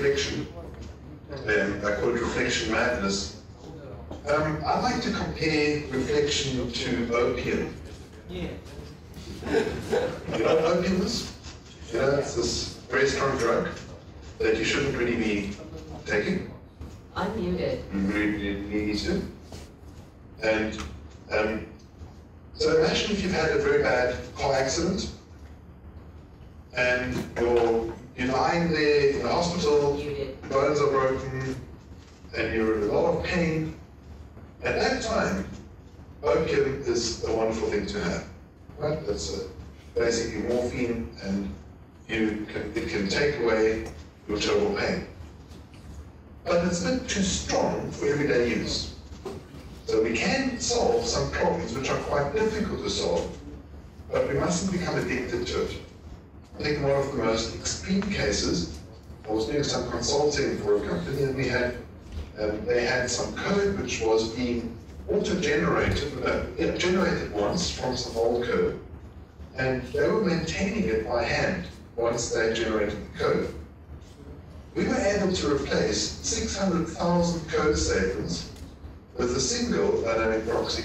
reflection. I call it reflection madness. I'd like to compare reflection to opium. You know what opium is? You know, it's this very strong drug that you shouldn't really be taking. Unmuted. You really need to. And so imagine if you've had a very bad car accident and you're lying there in the hospital, your bones are broken, and you're in a lot of pain. At that time, opium is a wonderful thing to have. Right? That's basically morphine, and it can take away your terrible pain. But it's a bit too strong for everyday use. So we can solve some problems which are quite difficult to solve, but we mustn't become addicted to it. I think one of the most extreme cases, I was doing some consulting for a company, and they had some code which was being auto-generated, generated once from some old code, and they were maintaining it by hand once they generated the code. We were able to replace 600,000 code statements with a single dynamic proxy.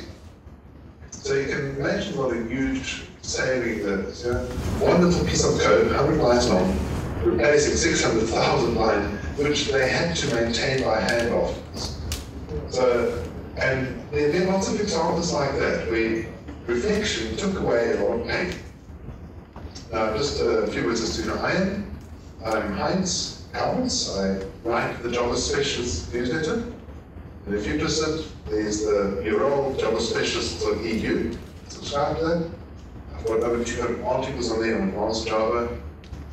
So you can imagine what a huge saving that is. One little piece of code, 100 lines long, replacing 600,000 lines, which they had to maintain by hand afterwards. So, and there are lots of examples like that, where reflection took away a lot of pain. Now, just a few words as to who I am. I'm Heinz. Kabutz. I write the Java Specialist newsletter. And if you're interested, there's the URL Java Specialist.eu. Subscribe to that. I've got over 200 articles on there on advanced Java.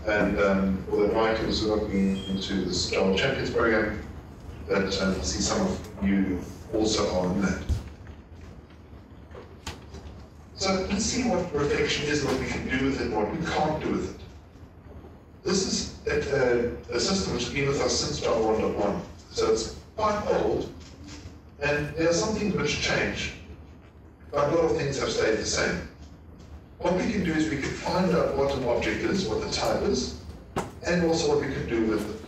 And for the writers who got me into this Java Champions program, that I see some of you also are in that. So let's see what reflection is, what we can do with it, and what we can't do with it. This is a system which has been with us since Java 1.1. So it's quite old, and there are some things which change, but a lot of things have stayed the same. What we can do is we can find out what an object is, what the type is, and also what we can do with it.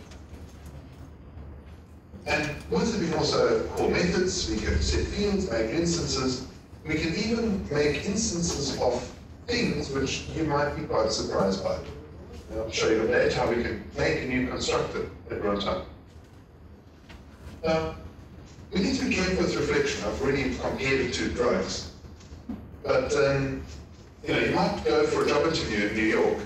And with it we can also call methods, we can set fields, make instances. We can even make instances of things which you might be quite surprised by. I'll show you later how we can make a new constructor at runtime. Now, we need to be careful with reflection. I've already compared it to drugs. But you might go for a job interview in New York,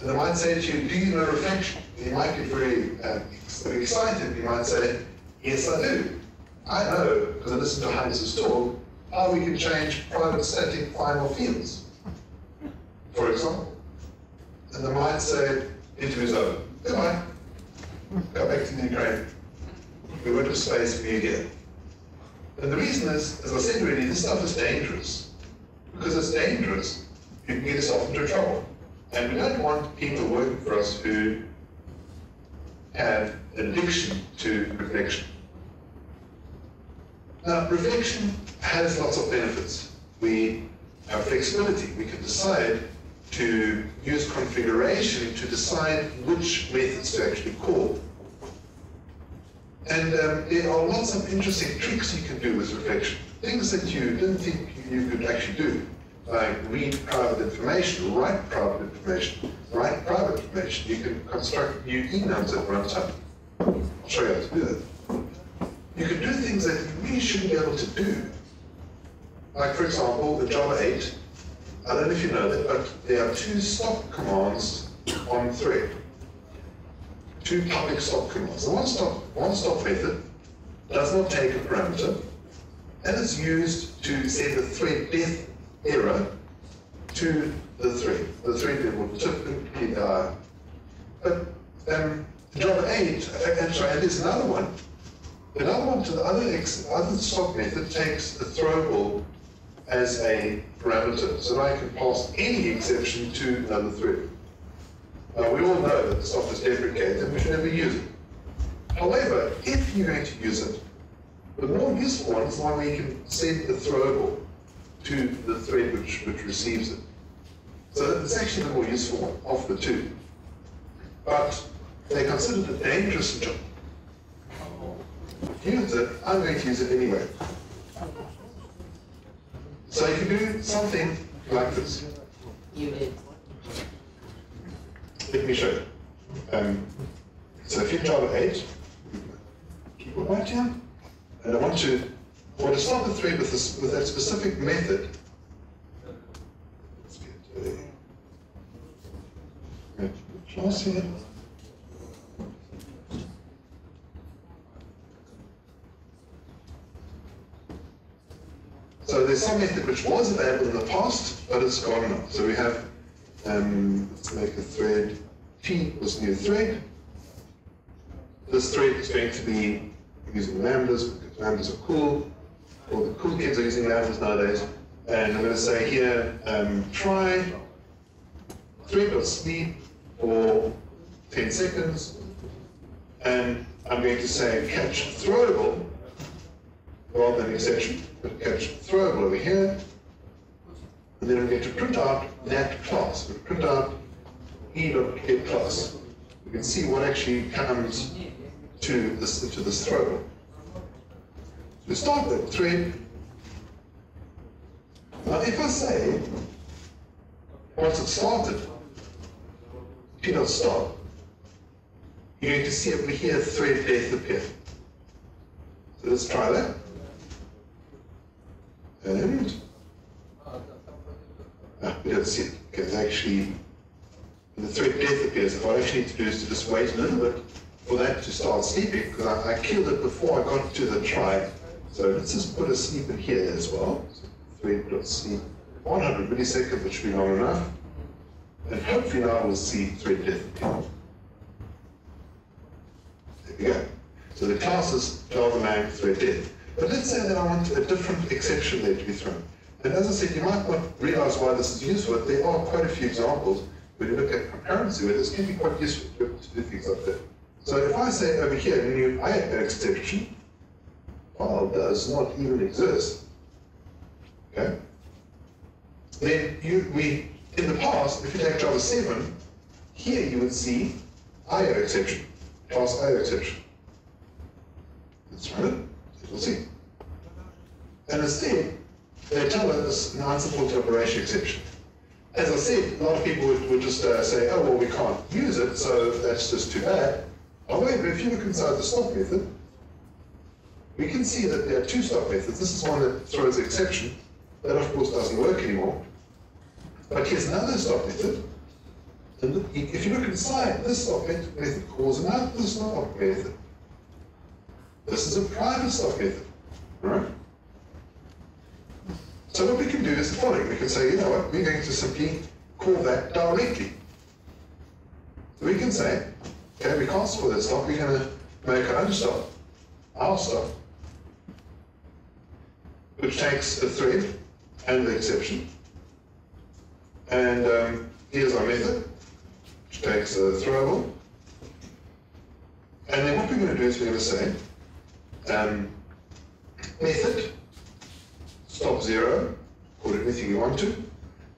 and they might say to you, do you know reflection? And you might get very excited. You might say, yes, I do. I know, because I listened to Heinz's talk, how we can change private static final fields, for example. And they might say, interview's over. Goodbye. Go back to the Ukraine. We went to space for you here. And the reason is, as I said already, this stuff is dangerous. Because it's dangerous, you can get yourself into trouble. And we don't want people working for us who have an addiction to reflection. Now, reflection has lots of benefits. We have flexibility. We can decide to use configuration to decide which methods to actually call. And there are lots of interesting tricks you can do with reflection. Things that you didn't think you could actually do. Like read private information, write private information, write private information. You can construct new enums at runtime. I'll show you how to do that. You can do things that you really shouldn't be able to do. Like, for example, the Java 8. I don't know if you know that, but there are two stop commands on thread. Two public stop commands. The one stop method does not take a parameter, and it's used to send a thread death error to the thread. The thread will typically die. But Java 8, and there's another one. Another one to the other stop method takes the throwable as a parameter, so that I can pass any exception to another thread. Now, we all know that the stop is deprecated and we should never use it. However, if you're going to use it, the more useful one is the one where you can send the throwable to the thread which receives it. So it's actually the more useful one of the two. But they considered it dangerous job. Use it, I'm going to use it anyway. So you can do something like this. You did. Let me show you. So if you Java 8, keyboard right here, and I want to start the thread with that specific method. Let's get a class here. So there's some method which was available in the past, but it's gone now. So we have, let's make a thread, T was new thread. This thread is going to be using lambdas, because lambdas are cool. All the cool kids are using lambdas nowadays. And I'm going to say here, try thread.sleep for 10 seconds. And I'm going to say catch throwable, rather than exception, but catch throwable over here. And then I'm going to print out that class. We'll print out e.getClass. You can see what actually comes to this throwable. So we start that thread. Now if I say, once it's started, p.stop, you're going to see over here thread death appear. So let's try that. And we don't see it, because actually the thread death appears. What I actually need to do is to just wait a little bit for that to start sleeping, because I killed it before I got to the try. So let's just put a sleep in here as well. So thread.sleep 100 milliseconds, which should be long enough. And hopefully now we'll see thread death appear. There we go. So the class is Java lang thread death. But let's say that I want a different exception there to be thrown. And as I said, you might not realize why this is useful. There are quite a few examples when you look at concurrency where this can be quite useful to do things like that. So if I say over here, new exception, file does not even exist, okay? Then in the past, if you take Java 7, here you would see IO exception, class IO exception. Let's run it. We'll see. And instead, they tell us an unsupported operation exception. As I said, a lot of people would just say, oh, well, we can't use it, so that's just too bad. However, if you look inside the stop method, we can see that there are two stop methods. This is one that throws the exception. That, of course, doesn't work anymore. But here's another stop method. And if you look inside, this stop method calls another stop method. This is a private stop method, right? So what we can do is the following. We can say, you know what, we're going to simply call that directly. So we can say, okay, we can't store that stop, we're going to make our own stop, our stop, which takes a thread and the exception. And here's our method, which takes a throwable. And then what we're going to do is we're going to say, method stop 0, call it anything you want to,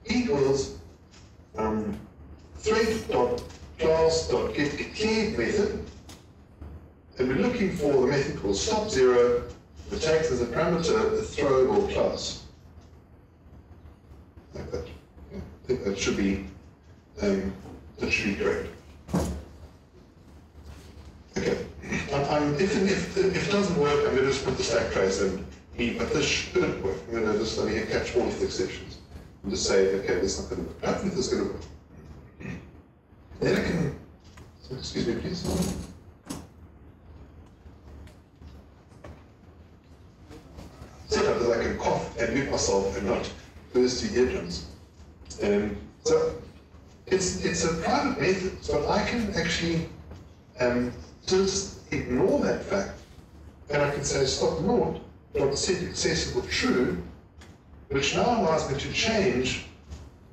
equals thread.class.getDeclared method, and we're looking for the method called stop 0 that takes as a parameter a throwable class. Like that. Yeah, I think that should be correct. Okay. If it doesn't work, I'm going to just put the stack trace in E, but this shouldn't work. I'm going to just let me catch all of the exceptions and just say, okay, this is not going to work. Hopefully this is going to work. Then I can, excuse me please. Set up that I can cough and mute myself and not burst the eardrums. So it's a private method, so I can actually just ignore that fact, and I can say stop naught dot set accessible true, which now allows me to change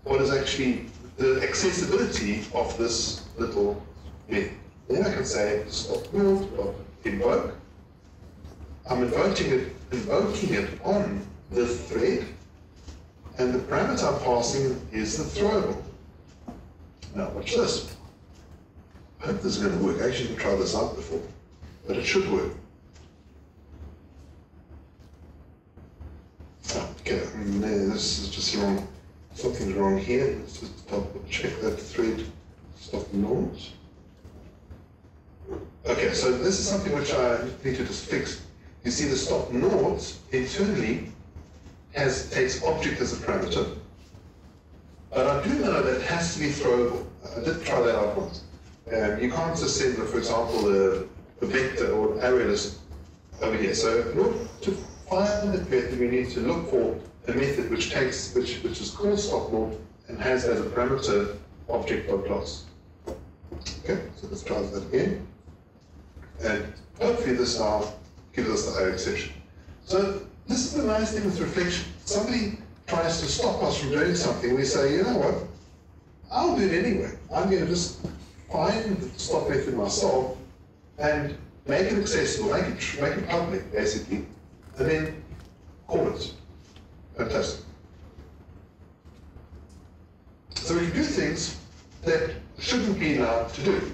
what is actually the accessibility of this little method. Then I can say stop naught dot invoke. I'm invoking it on the thread, and the parameter I'm passing is the throwable. Now watch this. I hope this is going to work. I actually didn't try this out before, but it should work. Okay, this is just wrong. Something's wrong here. Let's just double check that thread. Stop norms. Okay, so this is something which I need to just fix. You see the stop norms internally takes object as a parameter. But I do know that it has to be throwable. I did try that out once. You can't just send, for example, a vector or array list over here. So in order to find that method, we need to look for a method which is called stop norm and has as a parameter object or class. Okay, so let's try that again. And hopefully this now gives us the O exception. So this is the nice thing with reflection. Somebody tries to stop us from doing something, we say, you know what, I'll do it anyway. I'm going to just find the stop method myself and make it accessible, make it public, basically, and then call it. Fantastic. So we can do things that shouldn't be allowed to do.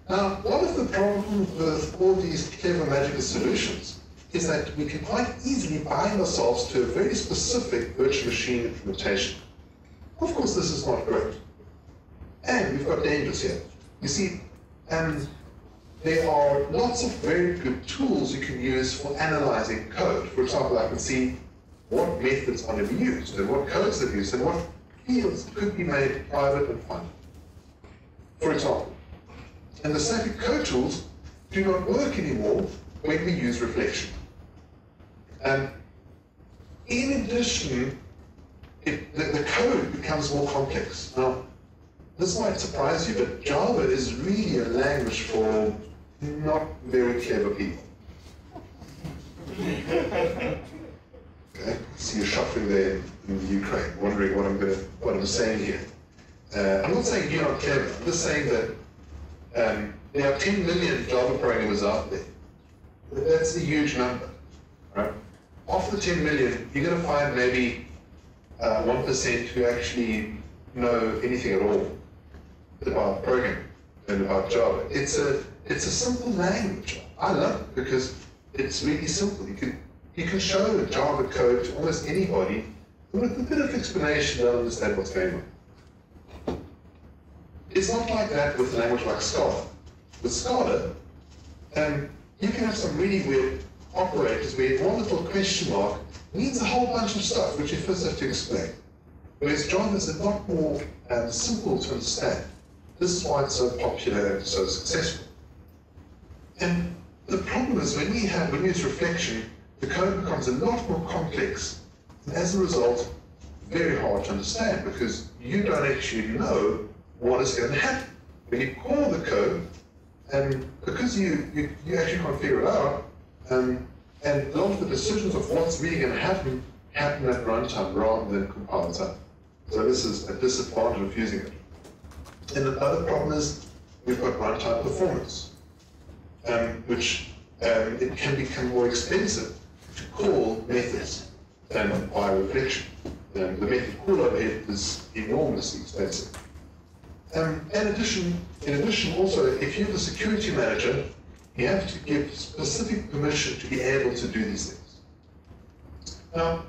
Now, one of the problems with all these clever magical solutions is that we can quite easily bind ourselves to a very specific virtual machine implementation. Of course, this is not great. And we've got dangers here. You see, there are lots of very good tools you can use for analyzing code. For example, I can see what methods are to be used, and what codes are used, and what fields could be made private and funded. For example, and the static code tools do not work anymore when we use reflection. In addition, the code becomes more complex. Now, this might surprise you, but Java is really a language for not very clever people. Okay, I see you shuffling there in the Ukraine, wondering what I'm saying here. I'm not saying you're not clever. I'm just saying that there are 10 million Java programmers out there. That's a huge number, right? Of the 10 million, you're going to find maybe 1% who actually know anything at all about programming and about Java. It's a simple language. I love it because it's really simple. You can show Java code to almost anybody, and with a bit of explanation, they'll understand what's going on. It's not like that with a language like Scala. With Scala, you can have some really weird operators where one little question mark means a whole bunch of stuff which you first have to explain. Whereas Java is a lot more simple to understand. This is why it's so popular and so successful. And the problem is when we use reflection, the code becomes a lot more complex, and as a result, very hard to understand because you don't actually know what is going to happen. When you call the code, because you actually can't figure it out, and a lot of the decisions of what's really going to happen at runtime rather than compile time. So this is a disadvantage of using it. And the other problem is we've got runtime performance, which it can become more expensive to call methods than by reflection. The method call overhead is enormously expensive. In addition, also, if you're the security manager, you have to give specific permission to be able to do these things. Now,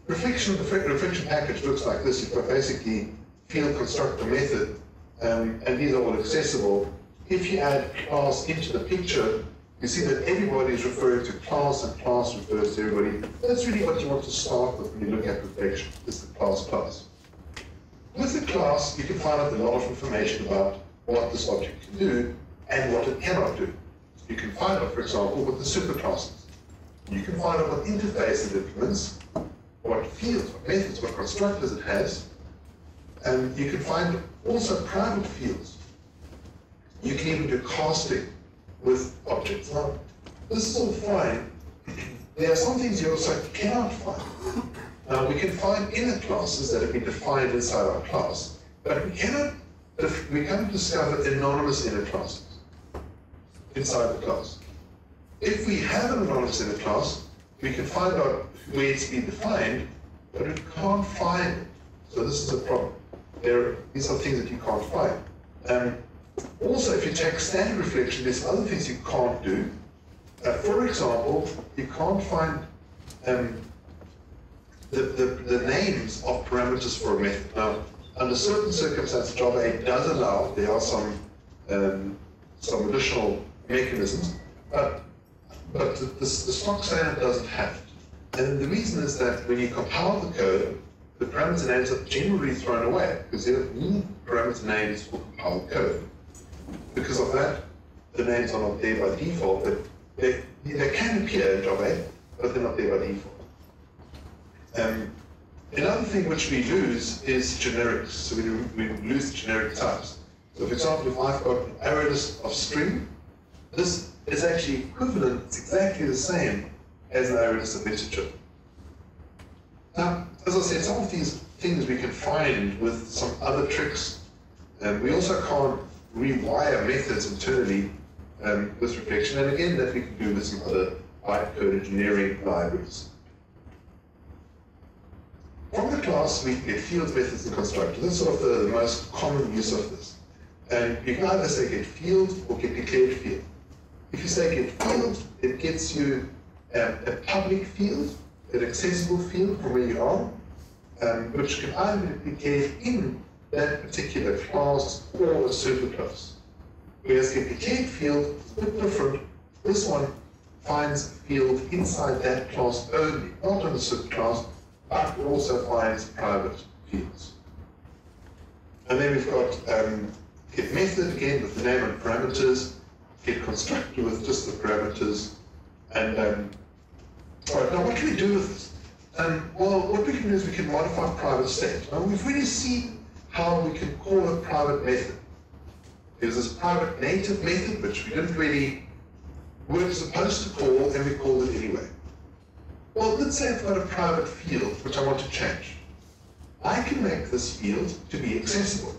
the reflection package looks like this. You've got basically field constructor method, and these are all accessible. If you add class into the picture, you see that everybody is referring to class, and class refers to everybody. That's really what you want to start with when you look at reflection, is the class. With the class, you can find out a lot of information about what this object can do and what it cannot do. You can find out, for example, what the superclass is. You can find out what interface it implements, what fields, what methods, what constructors it has, and you can find also private fields. You can even do casting with objects. Now, this is all fine. There are some things you also cannot find. Now, we can find inner classes that have been defined inside our class, but we cannot discover anonymous inner classes inside the class. If we have an anonymous inner class, we can find out where it's been defined, but we can't find it. So this is a problem. These are things that you can't find. Also, if you take standard reflection, there's other things you can't do. For example, you can't find the names of parameters for a method. Now, under certain circumstances, Java 8 does allow, there are some additional mechanisms, but the stock standard doesn't have it. And the reason is that when you compile the code, the parameter names are generally thrown away because they don't need parameter names for compiled code. Because of that, the names are not there by default, but they can appear in Java 8, but they're not there by default. Another thing which we lose is generics. So we lose generic types. So for example, if I've got an array list of string, this is actually equivalent, it's exactly the same as an array list of integer. Now, as I said, some of these things we can find with some other tricks. We also can't rewire methods internally with reflection, and again, that we can do with some other bytecode engineering libraries. From the class, we get field methods and constructors. That's sort of the most common use of this. And you can either say get field or get declared field. If you say get field, it gets you a public field, an accessible field from where you are, which can either be declared in that particular class or a superclass. Whereas get declared field is a bit different. This one finds a field inside that class only, not in the superclass, but also finds private fields. And then we've got get method, again with the name and parameters, get constructor with just the parameters, and all right, now what can we do with this? Well, what we can do is we can modify private state. Now we've really seen how we can call a private method. There's this private native method, which we didn't really, we're supposed to call, and we called it anyway. Well, let's say I've got a private field which I want to change. I can make this field to be accessible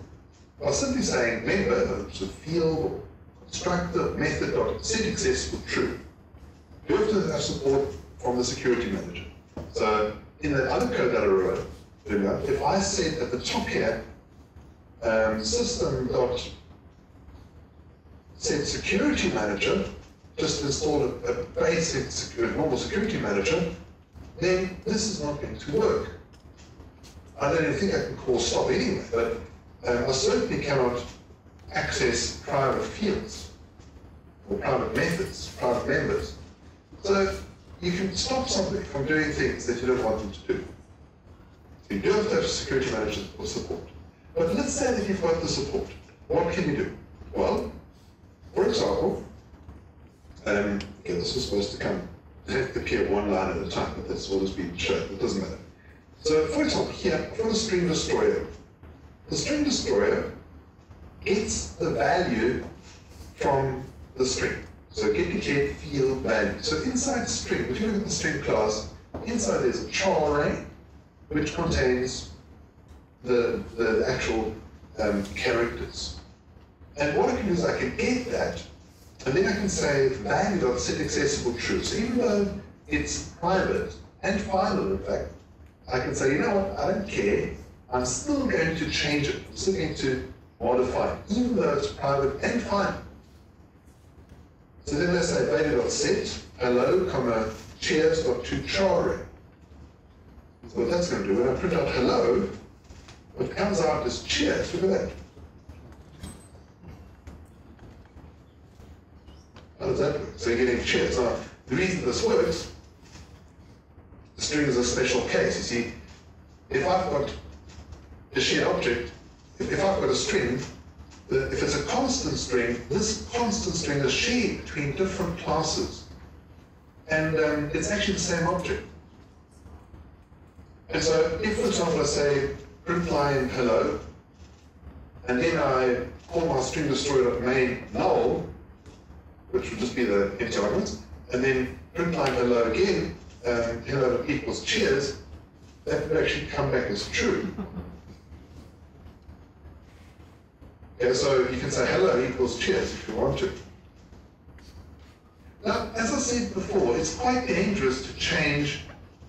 by simply saying member, so field or constructor method.setAccessible true. You have to have support from the security manager. So in the other code that I wrote earlier, if I said at the top here, system.setSecurity manager, just install a basic normal security manager, then this is not going to work. I don't even think I can call stop anyway, but I certainly cannot access private fields or private methods, private members. So you can stop somebody from doing things that you don't want them to do. So you do have to have security managers for support. But let's say that you've got the support. What can you do? Well, for example, okay, this is supposed to come, it appear one line at a time, but that's always been shown, it doesn't matter. So for example, here, I've got a string destroyer. The string destroyer gets the value from the string. So get declared field value. So inside the string, if you look at the string class, inside there's a char array, which contains the actual characters. And what I can do is I can get that, and then I can say value.setAccessible true. So even though it's private and final, in fact, I can say, you know what, I don't care. I'm still going to change it. I'm still going to modify it, even though it's private and final. So then let's say value.set hello, comma cheers.toChar. So what that's going to do, when I print out hello, what comes out is cheers. Look at that. How does that work? So you're getting cheers. Now, the reason this works, the string is a special case. You see, if I've got a shared object, if I've got a string, if it's a constant string, this constant string is shared between different classes. And it's actually the same object. And so if, for example, I say print line hello, and then I call my string destroyer.main null, which would just be the empty arguments, and then print line hello again, hello equals cheers, that would actually come back as true. Okay, so you can say hello equals cheers if you want to. Now, as I said before, it's quite dangerous to change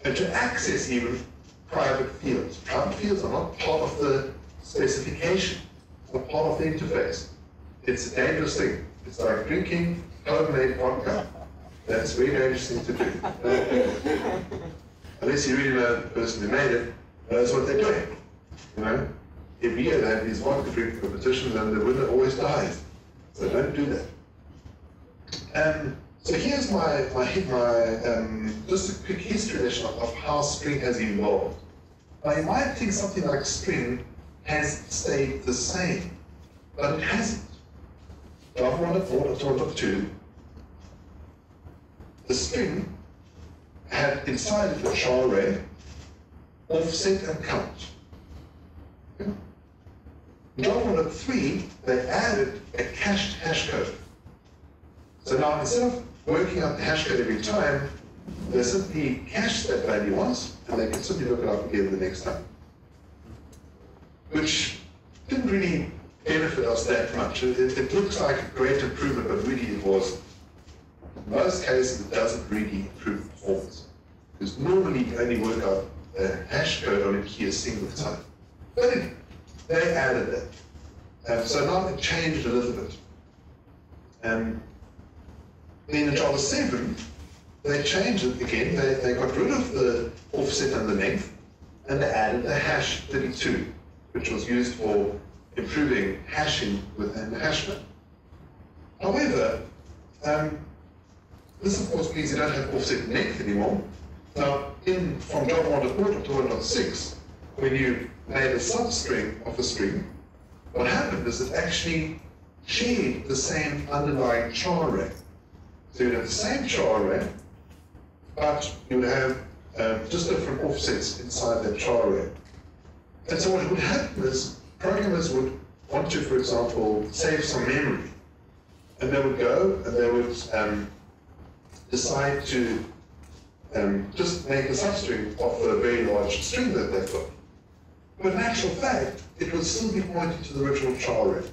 and to access even private fields. Private fields are not part of the specification, not part of the interface. It's a dangerous thing. It's like drinking homemade vodka. That's a very dangerous thing to do. Unless you really know the person who made it knows what they're doing. You know? Every year they have these vodka drinking competitions and the winner always dies. So don't do that. So here's my just a quick history lesson of how string has evolved. Now you might think something like string has stayed the same, but it hasn't. Java 1.4 to 1.2, the string had inside of the char array offset and count. Okay. In Java 1.3, they added a cached hash code. So now instead of working out the hash code every time, they simply cache that value once, and they can simply look it up again the next time. Which didn't really benefit us that much. It looks like a great improvement, but really it wasn't. In most cases, it doesn't really improve performance. Because normally you only work out a hash code on a key a single time. But anyway, they added that. So now it changed a little bit. Then in Java 7, they changed it again. They got rid of the offset and the length, and they added the hash 32, which was used for improving hashing within the hash map. However, this of course means you don't have offset and length anymore. Now, from Java 1.4 to 1.6, when you made a substring of a string, what happened is it actually shared the same underlying char array. So you'd have the same char array, but you would have just different offsets inside that char array. And so what would happen is programmers would want to, for example, save some memory. And they would go and they would decide to just make a substring of a very large string that they've got. But in actual fact, it would still be pointing to the original char array.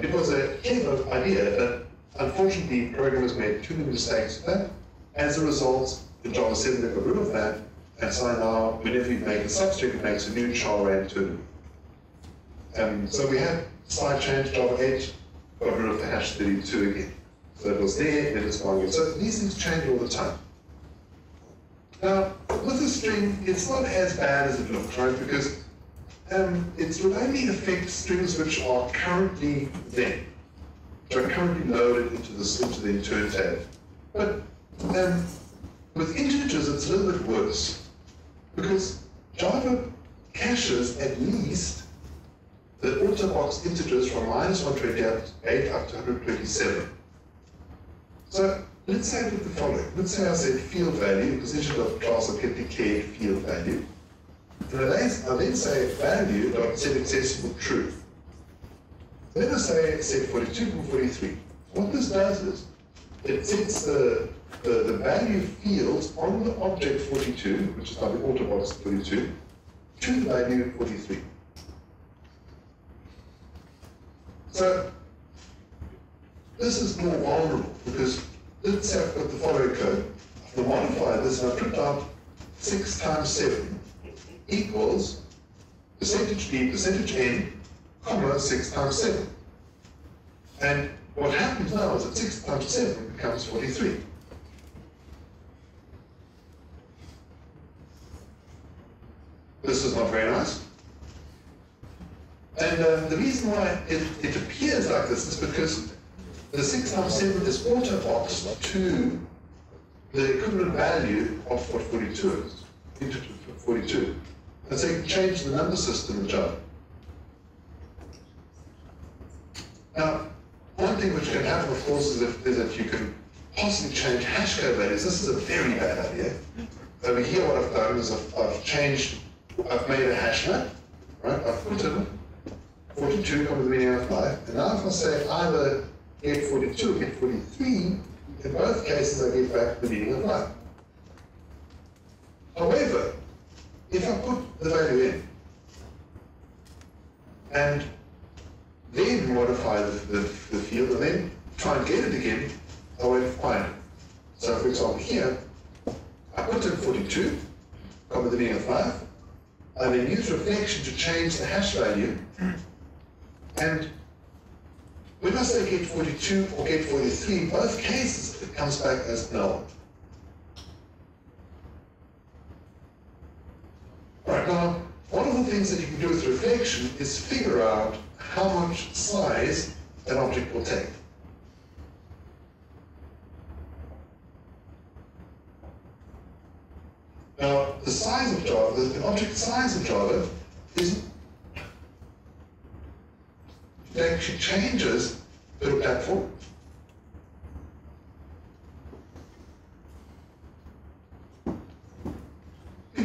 It was a clever idea, but unfortunately, programmers made too many mistakes with that. As a result, in Java 7, they got rid of that, and so now, whenever you make a substring, it makes a new char array into it. So we had slight change, Java 8, got rid of the hash 32 again. So it was there, then it's gone again. So these things change all the time. Now, with a string, it's not as bad as it looks, right? Because it will only affect strings which are currently there, which are currently loaded into the intern tab. But with integers, it's a little bit worse, because Java caches at least the autobox integers from -128 up to 127. So let's say I did the following. Let's say I said field value, position of class of get declared field value. And I then say value dot set accessible true. Then I say set 42 and 43. What this does is it sets the value fields on the object 42, which is now the autobox 42, to the value 43. So this is more vulnerable because let's say I've got the following code. I'm going to modify this and I print out 6 times 7 equals percentage d percentage n, comma 6 times 7. And what happens now is that 6 times 7 becomes 43. This is not very nice. And the reason why it appears like this is because the 6 times 7 is auto-boxed to the equivalent value of what 42 is, integer 42. And so you can change the number system in Java. Now, one thing which can happen, of course, is that you can possibly change hash code values. This is a very bad idea. Over here, what I've done is I've made a hash map, right? I've put in 42, comma the meaning of life, and now if I say either get 42 or get 43, in both cases I get back the meaning of life. However, if I put the value in and then modify the field and then try and get it again, I won't find it. So for example here, I put in 42, comma the meaning of life, and then use reflection to change the hash value. And When I say get 42 or get 43, both cases, it comes back as null. Right, now, one of the things that you can do with reflection is figure out how much size an object will take. Now, the size of Java, the object size of Java is, it actually changes per platform. You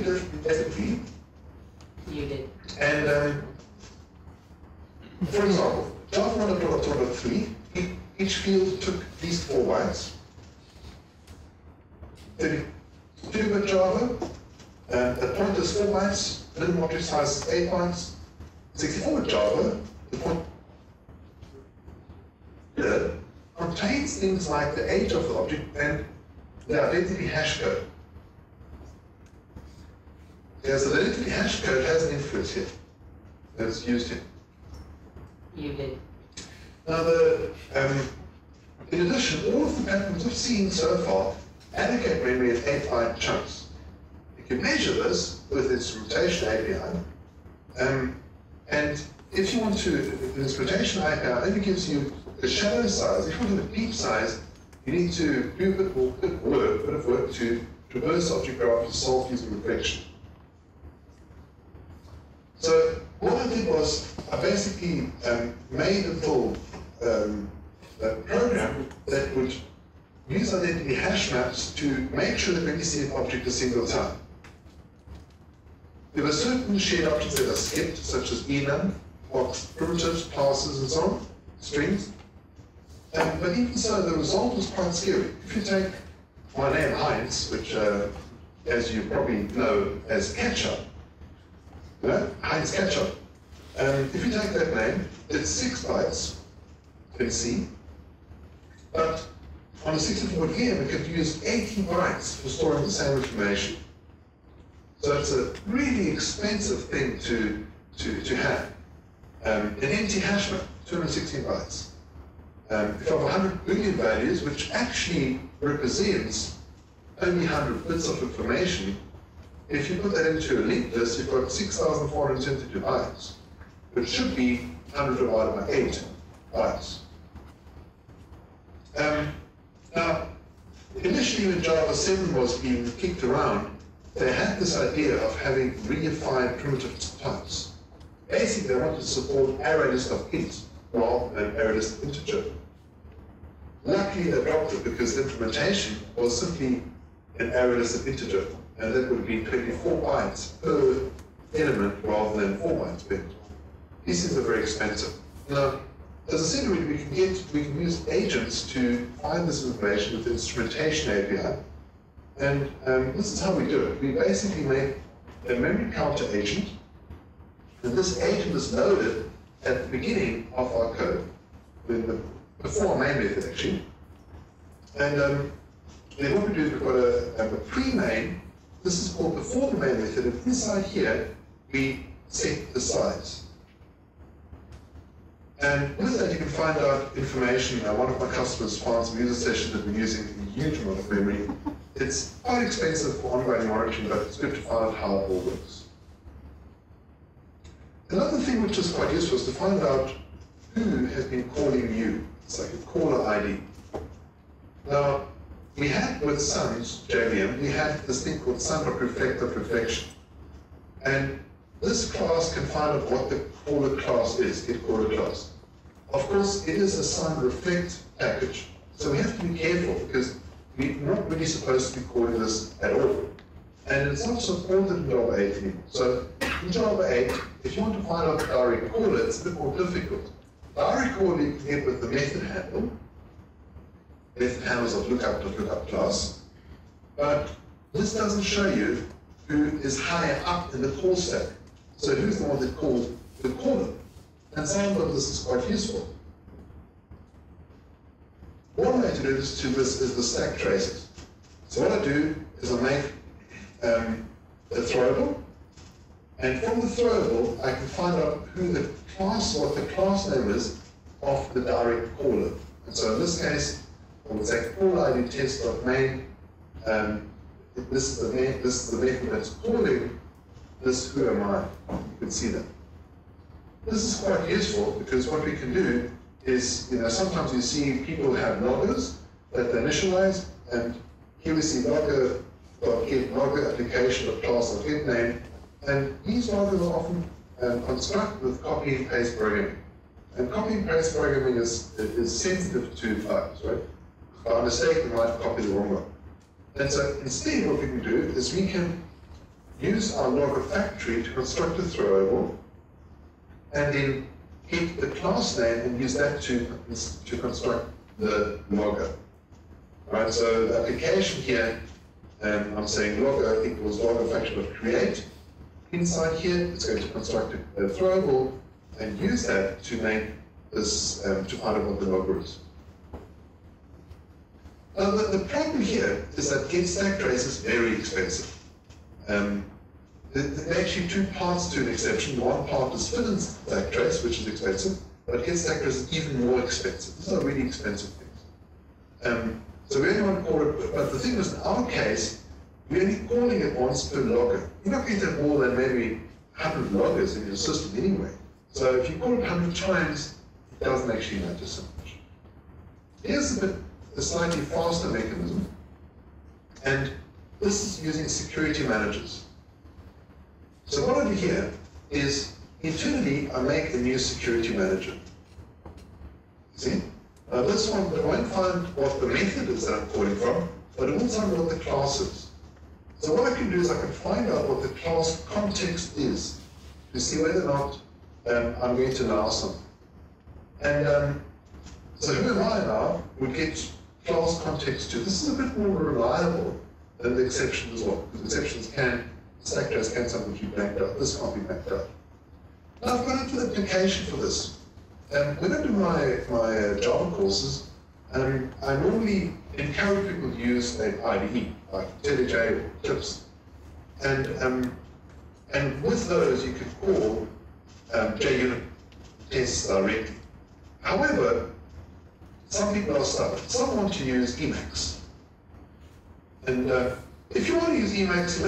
did. And for example, Java 1.3, each field took at least 4 bytes. 32-bit Java, the pointer is 4 bytes, minimum object size is 8 bytes. 64-bit Java, the pointer contains things like the age of the object and the identity hash code. Yes, the identity hash code has an influence here. That's used here. You did. Now, in addition, all of the patterns we've seen so far allocate memory at 8-byte chunks. You can measure this with the instrumentation API, and if you want to, the instrumentation API only gives you the shallow size. If you want a deep size, you need to do a bit of work to traverse object graph to solve using reflection. So what I did was I basically made a little program that would use identity hash maps to make sure that we only see an object a single time. There were certain shared objects that are skipped, such as enum, box primitives, classes, and so on, strings. But even so, the result was quite scary. If you take my name Heinz, which, as you probably know as ketchup, Heinz ketchup. If you take that name, it's 6 bytes in C, but on a 64-bit VM, it could use 80 bytes for storing the same information. So it's a really expensive thing to have. An empty hash map, 216 bytes. If you have 100 billion values, which actually represents only 100 bits of information, if you put that into a linked list, you've got 6,472 bytes, which should be 100 divided by 8 bytes. Now, initially when Java 7 was being kicked around, they had this idea of having reified primitive types. Basically, they wanted to support ArrayList of int rather than ArrayList of integer. Luckily, they dropped it because the implementation was simply an ArrayList of integer, and that would be 24 bytes per element rather than 4 bytes per element. These things are very expensive. Now, as I said, we can use agents to find this information with the instrumentation API, and this is how we do it. We basically make a memory counter agent, and this agent is loaded at the beginning of our code, before our main method actually. And then what we do is we've got a pre-main. This is called before the main method, and inside here we set the size. And with that you can find out information. One of my customers found some user sessions that we're using a huge amount of memory. It's quite expensive for ongoing monitoring, but it's good to find out how it all works. Another thing which is quite useful is to find out who has been calling you. It's like a caller ID. Now, we had with Sun's JVM, we had this thing called sun.reflect.reflection. And this class can find out what the caller class is, get caller class. Of course, it is a sun reflect package, so we have to be careful because we're not really supposed to be calling this at all. And it's not supported in Java 8 anymore. So in Java 8, if you want to find out the direct caller, it's a bit more difficult. Direct caller you can get with the method handle. Method handles of lookup class. But this doesn't show you who is higher up in the call stack. So who's the one that called the caller? And sometimes this is quite useful. One way to do this is the stack traces. So what I do is I make a throwable, and from the throwable I can find out who the class, what the class name is of the direct caller. And so in this case, I would say call ID test.main. This is the method that's calling this who am I. You can see that. This is quite useful because what we can do is, sometimes you see people have loggers that they initialize, and here we see logger.get, logger application of class.get name, and these loggers are often constructed with copy and paste programming. And copy and paste programming is sensitive to files, right? By mistake, we might copy the wrong one. And so instead, what we can do is we can use our logger factory to construct a throwable, and then get the class name and use that to construct the logger. Right, so the application here, I'm saying logger equals logger function of create. Inside here, it's going to construct a throwable and use that to make this, to find out what the logger is. Now, the problem here is that get stack trace is very expensive. There are actually two parts to an exception. One part is fill in stack trace, which is expensive, but get stack trace is even more expensive. These are really expensive things. So we only want to call it, but the thing is, in our case, we're only calling it once per logger. You're not going to have more than maybe 100 loggers in your system anyway. So if you call it 100 times, it doesn't actually matter so much. Here's a slightly faster mechanism, and this is using security managers. So what I do here is, internally, I make a new security manager. See? Now this one, I won't find what the method is that I'm calling from, but it will tell me what the class is. So what I can do is I can find out what the class context is to see whether or not I'm going to allow something. And so who am I now would get class context 2. This is a bit more reliable than the exception as well, because exceptions stack trace can sometimes be blanked out. This can't be blanked out. Now I've got into the application for this. When I do my Java courses, I normally encourage people to use an IDE, like IntelliJ or Eclipse. And with those, you can call JUnit tests directly. However, some people are stubborn. Some want to use Emacs. And if you want to use Emacs,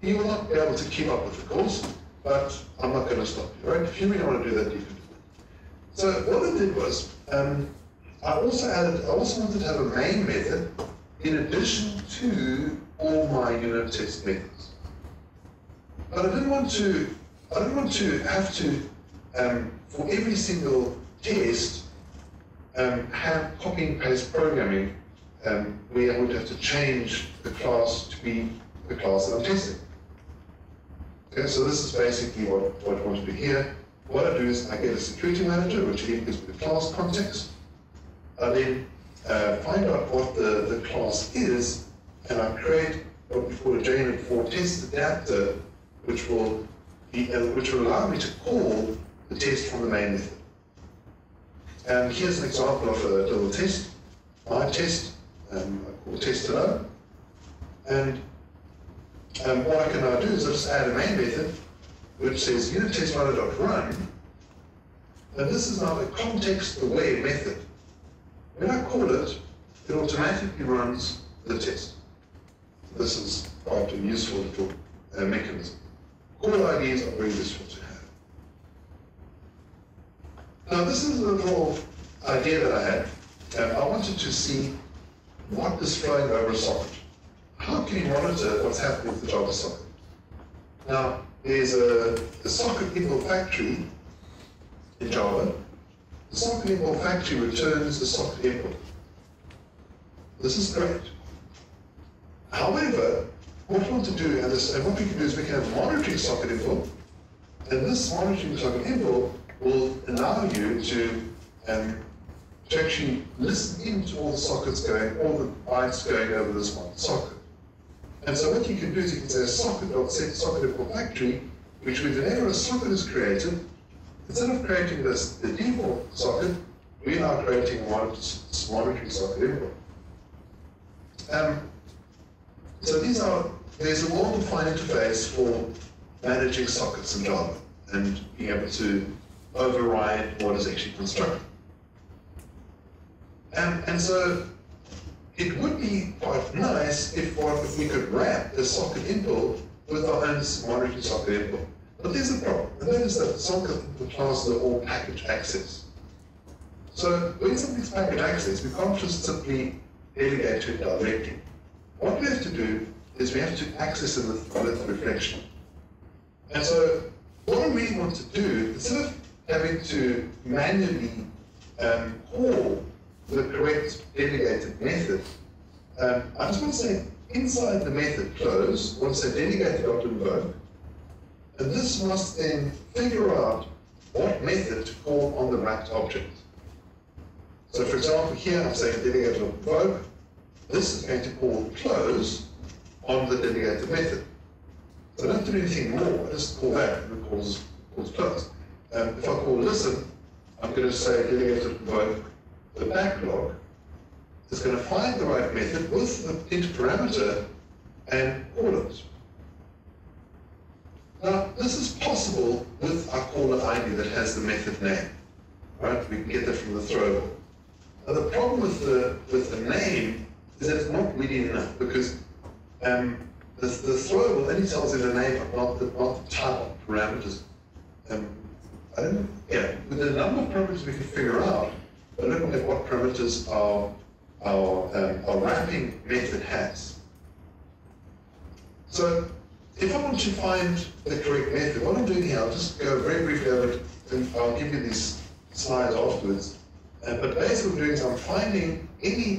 you will not be able to keep up with the course, but I'm not going to stop you, right? If you really want to do that, you can do it. So what I did was, I also wanted to have a main method in addition to all my unit test methods. But I didn't want to have to, for every single test, have copy and paste programming where I would have to change the class to be the class that I'm testing. Okay, so this is basically what I want to do here. What I do is I get a security manager, which gives me the class context. I then find out what the class is, and I create what we call a JEEConf for test adapter, which will allow me to call the test from the main method. And here's an example of a little test, my test, I call test hello. And what I can now do is I just add a main method which says unit test runner.run, and this is now a context-aware method. When I call it, it automatically runs the test. This is quite a useful little mechanism. Call IDs are very useful to have. Now this is a little idea that I had. I wanted to see what is flowing over a socket. How can you monitor what's happening with the Java socket? Now, there's a socket import factory in Java. The socket import factory returns the socket import. This is great. However, what we want to do, and what we can do is we can have monitoring socket import, and this monitoring socket import will allow you to actually listen into all the sockets going, all the bytes going over this one socket. And so what you can do is you can say socket.set socket import factory, which means whenever a socket is created, instead of creating the default socket, we are creating a monitoring socket import. So there's a well-defined interface for managing sockets in Java and being able to override what is actually constructed. And so it would be quite nice if we could wrap the socket impl with our own monitoring socket impl. But there's a problem, and that is that the socket impl classes are all package access. So when something's package access, we can't just simply delegate to it directly. What we have to do is we have to access it with reflection. And so what I really want to do, instead of having to manually call the correct delegated method, I just want to say inside the method close, I want to say delegated.invoke, and this must then figure out what method to call on the wrapped object. So for example, here I'm saying delegated.invoke, this is going to call close on the delegated method. So I don't have to do anything more, I just call that and it calls close. If I call listen, I'm going to say delegated.invoke the backlog is going to find the right method with the int parameter and call it. Now, this is possible with our caller ID that has the method name. Right? We can get that from the throwable. Now, the problem with the name is that it's not really enough because the throwable only tells you the name, but not the type of parameters. With the number of parameters we can figure out, but looking at what parameters our wrapping method has. So if I want to find the correct method, what I'm doing here, I'll just go very briefly over it, and I'll give you these slides afterwards. But basically what I'm doing is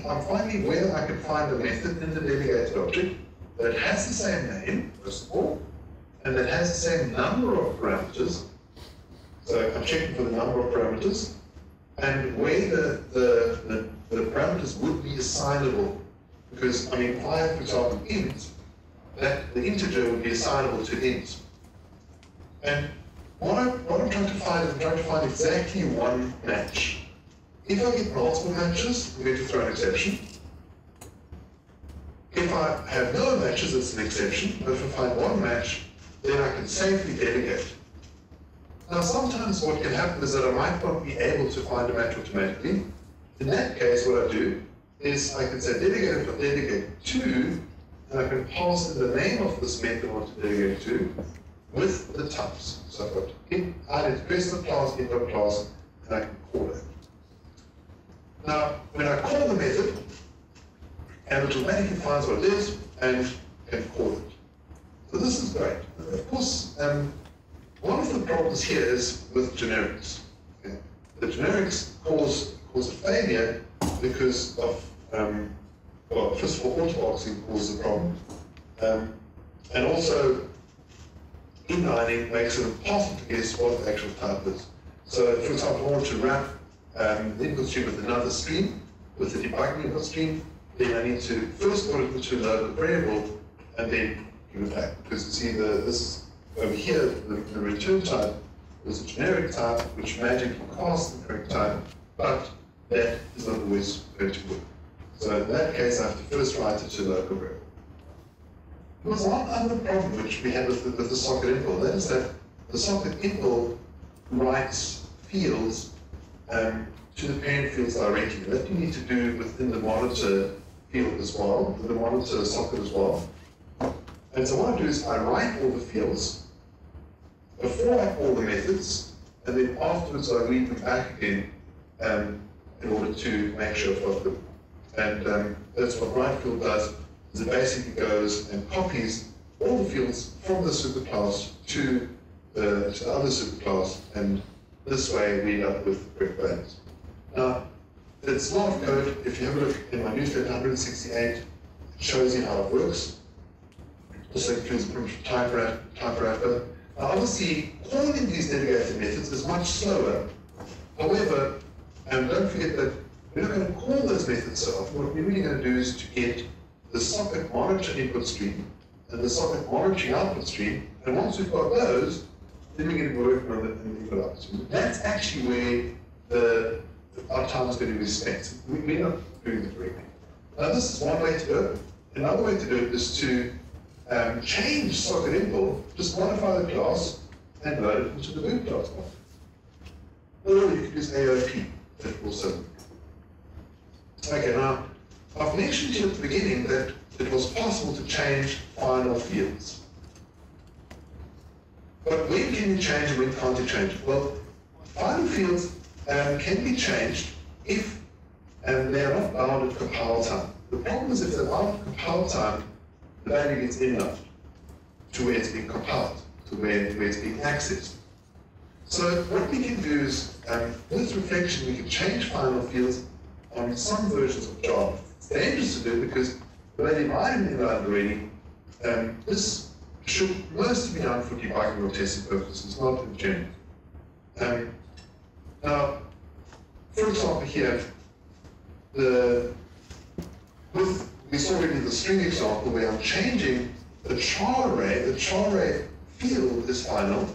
I'm finding whether I can find a method in the delegated object that has the same name, first of all, and that has the same number of parameters. So I'm checking for the number of parameters, and where the parameters would be assignable. Because, I mean, if I have, for example, int, that the integer would be assignable to int. And what I'm trying to find is I'm trying to find exactly one match. If I get multiple matches, I'm going to throw an exception. If I have no matches, it's an exception. But if I find one match, then I can safely delegate. Now, sometimes what can happen is that I might not be able to find a match automatically. In that case, what I do is I can say delegate to, and I can pass in the name of this method I want to delegate to with the types. So I've got person class, input class, and I can call it. Now, when I call the method, it automatically finds what it is and can call it. So this is great. Of course, one of the problems here is with generics. Okay? The generics cause a failure because of, well, first of all, autoboxing causes a problem. And also, inlining makes it impossible to guess what the actual type is. So, for example, I want to wrap the input stream with another stream, with the debugging input stream, then I need to first put it into a local variable and then give it back. Because you see, this over here, the return type is a generic type which magically casts the correct type, but that is not always going to work. So in that case, I have to first write it to a local variable. There's one other problem which we have with the socket impl, that is that the socket impl writes fields to the parent fields directly. That you need to do within the monitor field as well, the monitor socket as well. And so what I do is I write all the fields before I call the methods, and then afterwards I read them back again in order to make sure I've got them. And that's what write field does, is it basically goes and copies all the fields from the superclass to the other superclass, and this way we end up with the correct values. Now, it's a lot of code. If you have a look in my newsletter 168, it shows you how it works. Also includes a type wrapper. Now, obviously, calling these delegated methods is much slower. However, don't forget that we're not going to call those methods so often. What we're really going to do is to get the socket monitor input stream and the socket monitoring output stream. And once we've got those, then we're going to work on the input output stream. That's actually where our time is going to be spent. We're not doing it correctly. Now, this is one way to do it. Another way to do it is to change socket impl, just modify the class and load it into the boot class. or you could use AOP, that also. Okay, now, I've mentioned here at the beginning that it was possible to change final fields. But when can you change and when can't you change? Well, final fields can be changed if they are not bound at compile time. The problem is if they're bound at compile time, the value gets enough to where it's being compiled, to where it's being accessed. So what we can do is, with reflection, we can change final fields on some versions of Java. It's dangerous to do because the way they might have been done already, this should mostly be done for debugging or testing purposes, not in general. Now, for example here, we saw already the string example where I'm changing the char array field is final,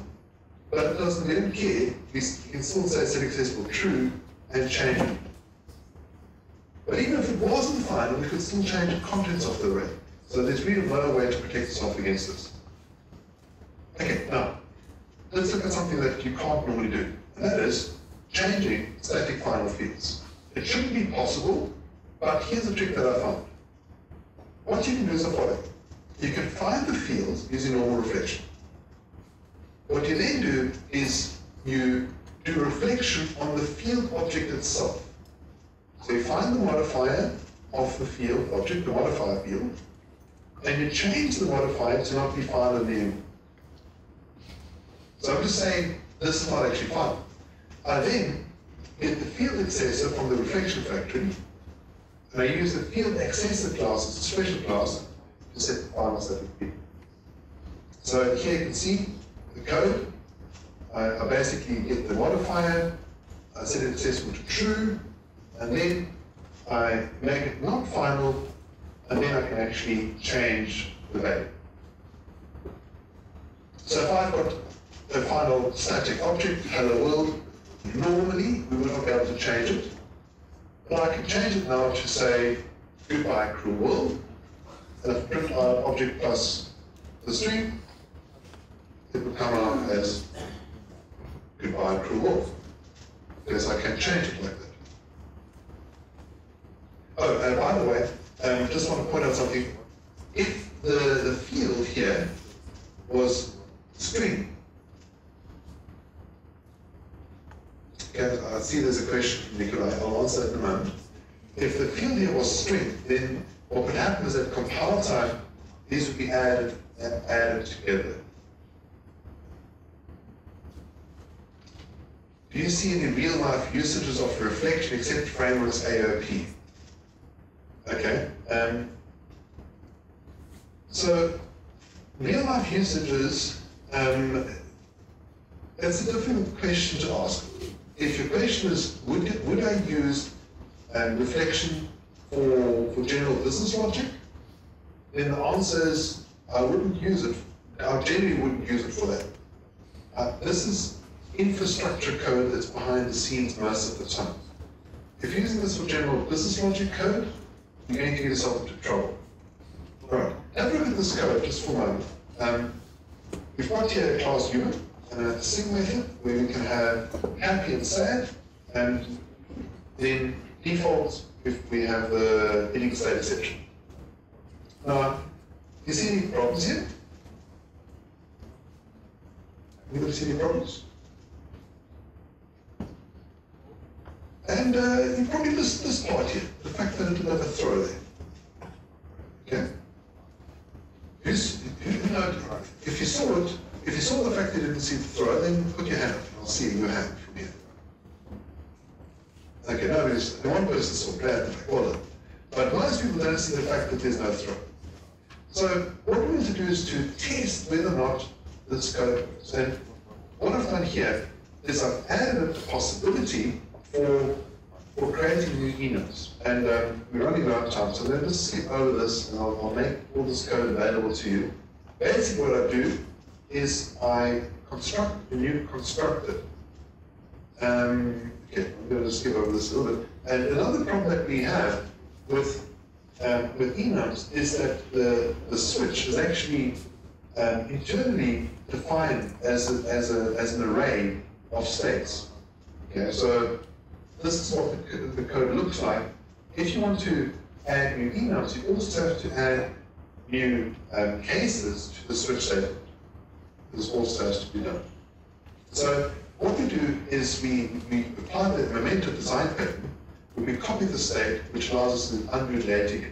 but it doesn't even care. We can still say set accessible true and change it. But even if it wasn't final, we could still change the contents of the array. So there's really no way to protect yourself against this. Okay, now, let's look at something that you can't normally do, and that is changing static final fields. It shouldn't be possible, but here's a trick that I found. What you can do is the following. You can find the fields using normal reflection. What you then do is you do reflection on the field object itself. So you find the modifier of the field object, the modifier field, and you change the modifier to not be final in the enum. So I'm just saying this is not actually final. I then get the field accessor from the reflection factory, and I use the field accessor class as a special class to set the final static field. So here you can see the code. I basically get the modifier, I set it accessible to true, and then I make it not final, and then I can actually change the value. So if I've got a final static object, hello world, normally we would not be able to change it, but I can change it now to say goodbye cruel world, and if print object plus the string, it will come out as goodbye cruel world, because I can change it like that. Oh, and by the way, I just want to point out something. If the field here was string, okay, I see there's a question from Nikolai, I'll answer that in a moment. If the field here was string, then what would happen is at compile time, these would be added together. Do you see any real-life usages of reflection except frameworks AOP? Okay. So real-life usages, that's a different question to ask. If your question is, would I use reflection for general business logic? Then the answer is, I wouldn't use it. I generally wouldn't use it for that. This is infrastructure code that's behind the scenes most of the time. If you're using this for general business logic code, you're going to get yourself into trouble. All right, have a look at this code just for a moment. We've got here a class human and a sing method where we can have happy and sad, and then default if we have the ending state exception. Now, you see any problems here? Anybody see any problems? And you probably missed this part here, the fact that it didn't have a throw there. Okay? If you saw it, if you saw the fact that you didn't see the throw, then put your hand up and I'll see your hand from here. Okay, nobody's, one person saw bad, well, but most people don't see the fact that there's no throw. So what we need to do is to test whether or not this code works. And what I've done here is I've added a possibility for creating new enums. And we're running out of time, so let me just skip over this and I'll make all this code available to you. Basically what I do is I construct a new constructor. Okay, I'm going to skip over this a little bit. And another problem that we have with enums is that the switch is actually internally defined as an array of states. Okay, so this is what the code looks like. If you want to add new enums, you also have to add new cases to the switch statement. This also has to be done. So what we do is we apply the memento design pattern, where we copy the state, which allows us to undo later.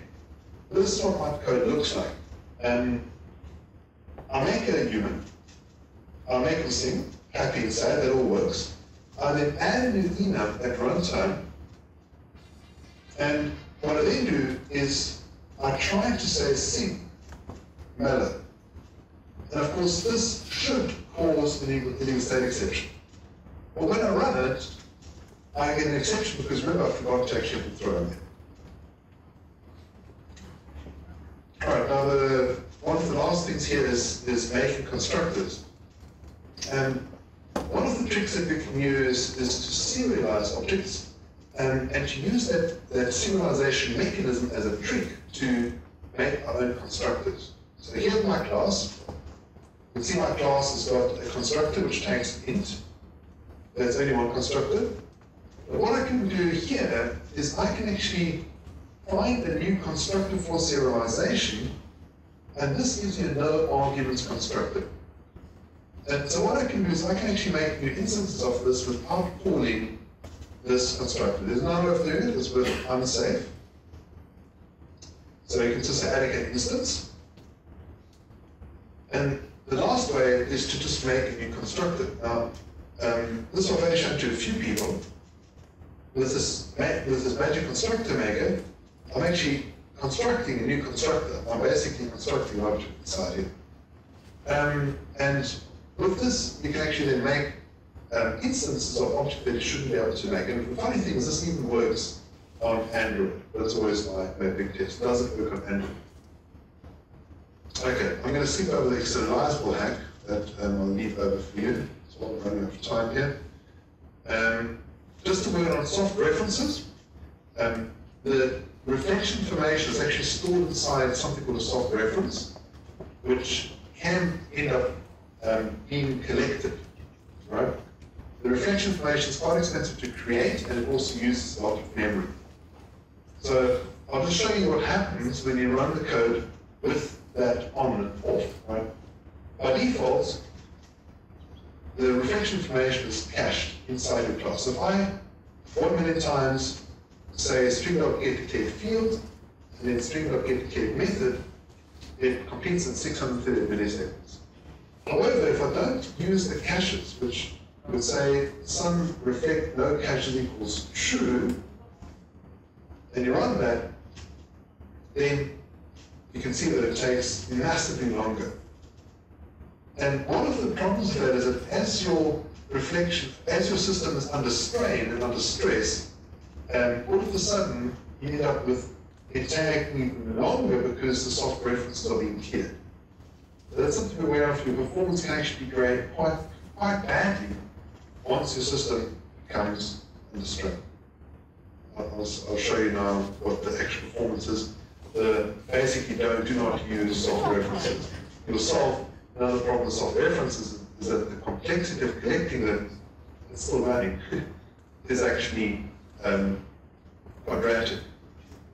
This is what my code looks like. I'll make a human. I'll make them sing, happy and sad, that all works. I then add a new enum at runtime. And what I then do is I try to say sing mellow. And of course, this should cause an illegal state exception. But when I run it, I get an exception because remember I forgot to actually throw in there. All right, now one of the last things here is making constructors. And one of the tricks that we can use is to serialize objects and to use that serialization mechanism as a trick to make our own constructors. So here's my class. You can see my class has got a constructor which takes an int. There's only one constructor. But what I can do here is I can actually find a new constructor for serialization, and this gives you a no arguments constructor. And so what I can do is I can actually make new instances of this without calling this constructor. There's no way of doing it, it's unsafe. So you can just say allocate instance. And the last way is to just make a new constructor. Now, this I've only shown to a few people. With this magic constructor maker, I'm actually constructing a new constructor. I'm basically constructing an object inside here. And with this, you can actually then make instances of objects that you shouldn't be able to make. And the funny thing is, this even works on Android. That's always my big test. Does it work on Android? Okay, I'm going to skip over the externalizable hack that I'll leave over for you. So I'm running out of time here. Just to work on soft references, the reflection information is actually stored inside something called a soft reference, which can end up being collected, right? The reflection information is quite expensive to create, and it also uses a lot of memory. So I'll just show you what happens when you run the code with that on and off, right? By default, the reflection information is cached inside your class. So if I 1 million times say string.getDeclared field and then string.getDeclared method, it completes in 630 milliseconds. However, if I don't use the caches, which would say sum reflect no caches equals true, and you run that, then you can see that it takes massively longer. And one of the problems with that is that as your system is under strain and under stress, all of a sudden you end up with it taking even longer because the soft references are being cleared. So that's something to be aware of. Your performance can actually degrade quite badly once your system becomes under strain. I'll show you now what the actual performance is. Basically, do not use soft references. You'll solve another problem with soft references is that the complexity of collecting them, it's still running, is actually quadratic.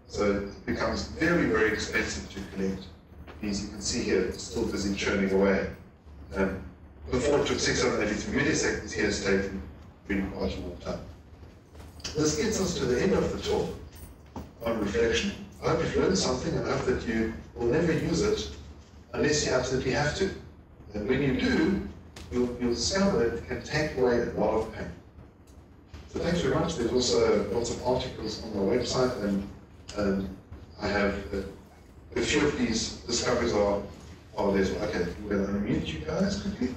So it becomes very, very expensive to collect these. You can see here, it's still busy churning away. Before it took 682 milliseconds, here it's taken really quite a long time. This gets us to the end of the talk on reflection. I hope you've learned something, and I hope that you will never use it unless you absolutely have to. And when you do, you'll discover that it can take away a lot of pain. So thanks very much. There's also lots of articles on my website, and I have a few of these discoveries are there. Okay, I'm going to unmute you guys quickly.